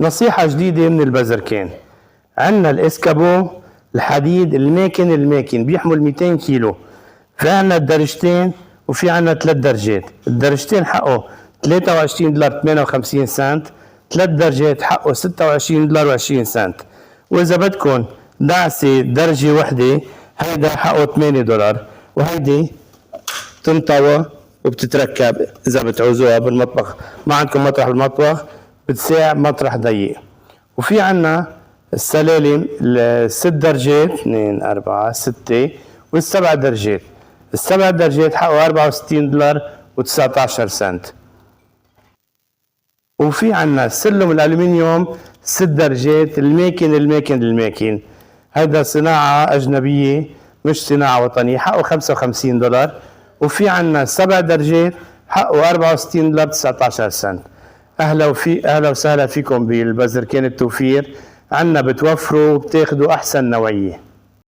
نصيحة جديدة من البزركين. عندنا الاسكابو الحديد الماكن بيحمل 200 كيلو. في عندنا الدرجتين وفي عندنا 3 درجات. الدرجتين حقه $23 58 سنت، 3 درجات حقه $26 و20 سنت. واذا بدكم دعسة درجة وحدة هيدا حقه $8، وهيدي تنطوى وبتتركب اذا بتعوزوها بالمطبخ، ما عندكم مطرح بالمطبخ بتساع مطرح ضيق. وفي عنا السلالم ال6 درجات 2 4 6 وال7 درجات. ال7 درجات حقه $64 و19 سنت. وفي عنا السلم الالومنيوم 6 درجات الماكن هذا صناعة أجنبية مش صناعة وطنية، حقه $55. وفي عنا 7 درجات حقه $64 19 سنت. أهلا وسهلا فيكم بالبزركين التوفير. عنا بتوفروا وبتاخدوا أحسن نوعية.